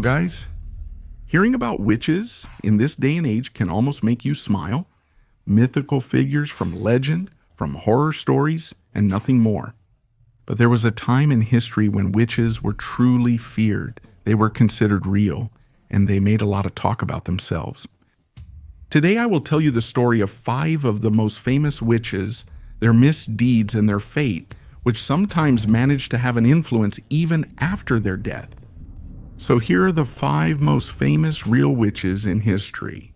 guys. Hearing about witches in this day and age can almost make you smile. Mythical figures from legend, from horror stories, and nothing more. But there was a time in history when witches were truly feared. They were considered real, and they made a lot of talk about themselves. Today I will tell you the story of 5 of the most famous witches, their misdeeds and their fate, which sometimes managed to have an influence even after their death. So here are the 5 most famous real witches in history.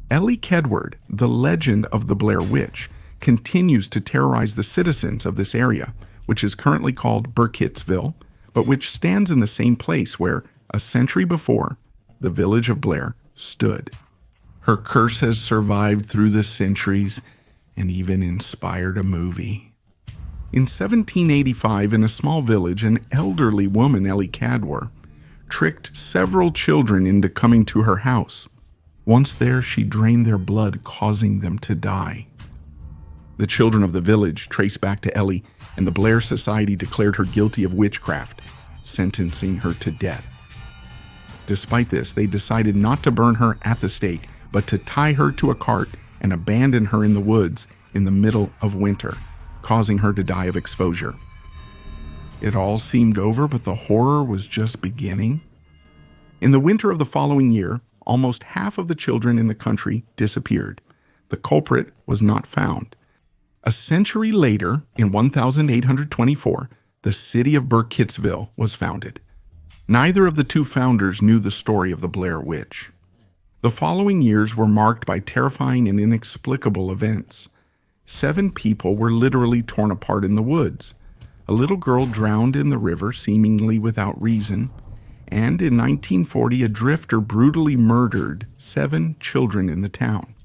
Ellie Kedward, the legend of the Blair Witch, continues to terrorize the citizens of this area, which is currently called Burkittsville, but which stands in the same place where, a century before, the village of Blair stood. Her curse has survived through the centuries and even inspired a movie. In 1785, in a small village, an elderly woman, Ellie Kedward, tricked several children into coming to her house. Once there, she drained their blood, causing them to die. The children of the village traced back to Ellie, and the Blair Society declared her guilty of witchcraft, sentencing her to death. Despite this, they decided not to burn her at the stake, but to tie her to a cart and abandon her in the woods in the middle of winter, causing her to die of exposure. It all seemed over, but the horror was just beginning. In the winter of the following year, almost half of the children in the country disappeared. The culprit was not found. A century later, in 1824, the city of Burkittsville was founded. Neither of the 2 founders knew the story of the Blair Witch. The following years were marked by terrifying and inexplicable events. 7 people were literally torn apart in the woods. A little girl drowned in the river, seemingly without reason. And in 1940, a drifter brutally murdered 7 children in the town.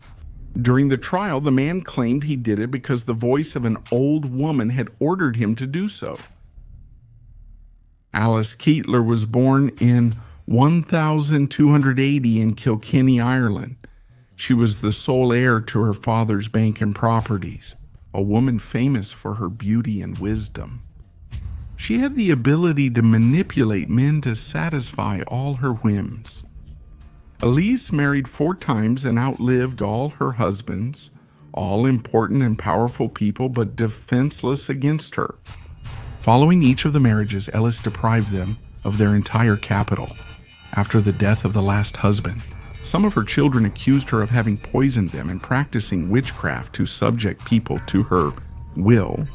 During the trial, the man claimed he did it because the voice of an old woman had ordered him to do so. Alice Keitler was born in 1280 in Kilkenny, Ireland. She was the sole heir to her father's bank and properties, a woman famous for her beauty and wisdom. She had the ability to manipulate men to satisfy all her whims. Elise married 4 times and outlived all her husbands, all important and powerful people but defenseless against her. Following each of the marriages, Ellis deprived them of their entire capital. After the death of the last husband, some of her children accused her of having poisoned them and practicing witchcraft to subject people to her will.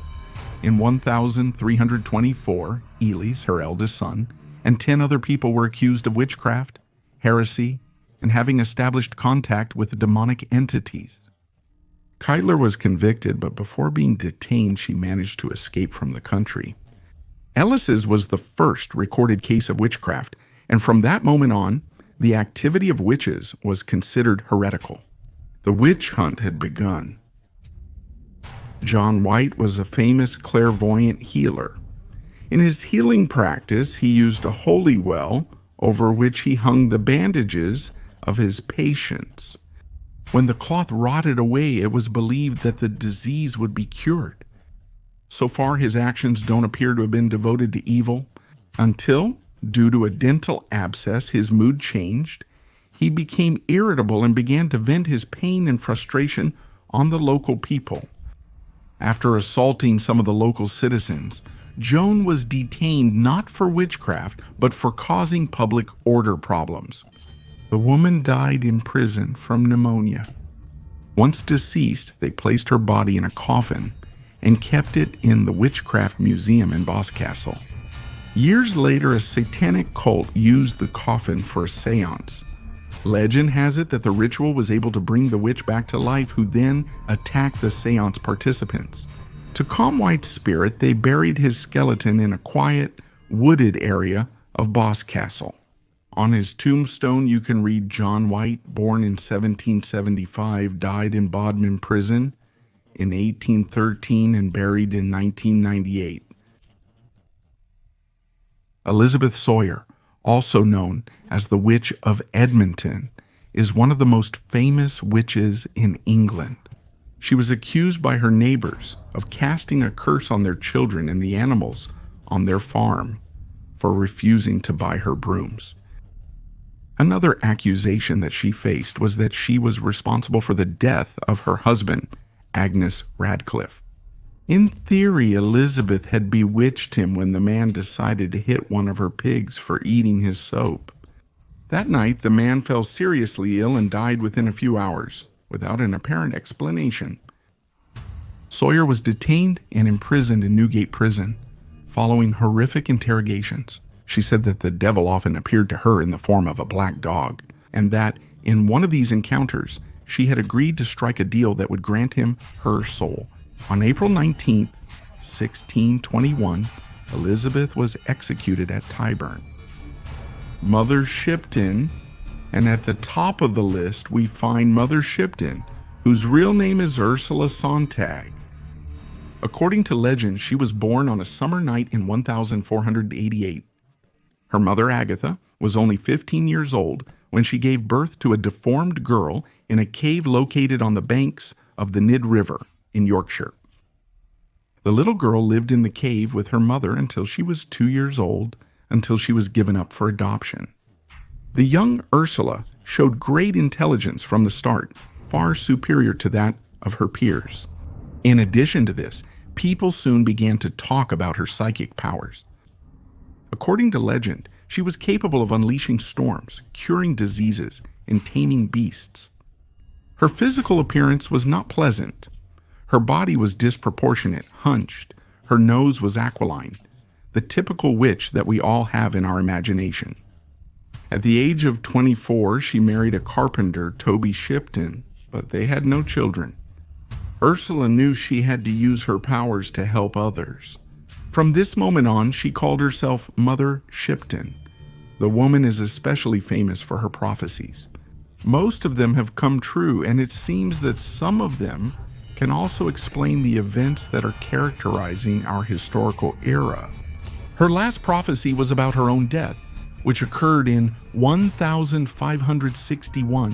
In 1324, Ellis, her eldest son, and 10 other people were accused of witchcraft, heresy, and having established contact with demonic entities. Keitler was convicted, but before being detained, she managed to escape from the country. Ellis's was the first recorded case of witchcraft, and from that moment on, the activity of witches was considered heretical. The witch hunt had begun. John White was a famous clairvoyant healer. In his healing practice, he used a holy well over which he hung the bandages of his patients. When the cloth rotted away, it was believed that the disease would be cured. So far, his actions don't appear to have been devoted to evil, until, due to a dental abscess, his mood changed. He became irritable and began to vent his pain and frustration on the local people. After assaulting some of the local citizens, Joan was detained not for witchcraft, but for causing public order problems. The woman died in prison from pneumonia. Once deceased, they placed her body in a coffin and kept it in the Witchcraft Museum in Boscastle. Years later, a satanic cult used the coffin for a seance. Legend has it that the ritual was able to bring the witch back to life, who then attacked the seance participants. To calm White's spirit, they buried his skeleton in a quiet, wooded area of Boscastle. On his tombstone, you can read John White, born in 1775, died in Bodmin Prison in 1813 and buried in 1998. Elizabeth Sawyer, also known as the Witch of Edmonton, is one of the most famous witches in England. She was accused by her neighbors of casting a curse on their children and the animals on their farm. for refusing to buy her brooms. Another accusation that she faced was that she was responsible for the death of her husband, Agnes Radcliffe. In theory, Elizabeth had bewitched him when the man decided to hit one of her pigs for eating his soap. That night, the man fell seriously ill and died within a few hours, without an apparent explanation. Sawyer was detained and imprisoned in Newgate Prison, following horrific interrogations. She said that the devil often appeared to her in the form of a black dog, and that in one of these encounters, she had agreed to strike a deal that would grant him her soul. On April 19, 1621, Elizabeth was executed at Tyburn. Mother Shipton, and at the top of the list we find Mother Shipton, whose real name is Ursula Sontag. According to legend, she was born on a summer night in 1488. Her mother, Agatha, was only 15 years old when she gave birth to a deformed girl in a cave located on the banks of the Nid River in Yorkshire. The little girl lived in the cave with her mother until she was 2 years old, until she was given up for adoption. The young Ursula showed great intelligence from the start, far superior to that of her peers. In addition to this, people soon began to talk about her psychic powers. According to legend, she was capable of unleashing storms, curing diseases, and taming beasts. Her physical appearance was not pleasant. Her body was disproportionate, hunched. Her nose was aquiline, the typical witch that we all have in our imagination. At the age of 24, she married a carpenter, Toby Shipton, but they had no children. Ursula knew she had to use her powers to help others. From this moment on, she called herself Mother Shipton. The woman is especially famous for her prophecies. Most of them have come true, and it seems that some of them can also explain the events that are characterizing our historical era. Her last prophecy was about her own death, which occurred in 1561.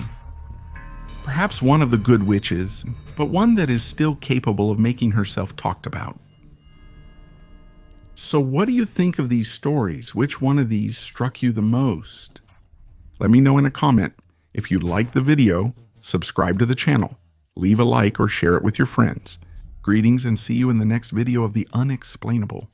Perhaps one of the good witches, but one that is still capable of making herself talked about. So what do you think of these stories? Which one of these struck you the most? Let me know in a comment. If you liked the video, subscribe to the channel, leave a like or share it with your friends. Greetings and see you in the next video of the unexplainable.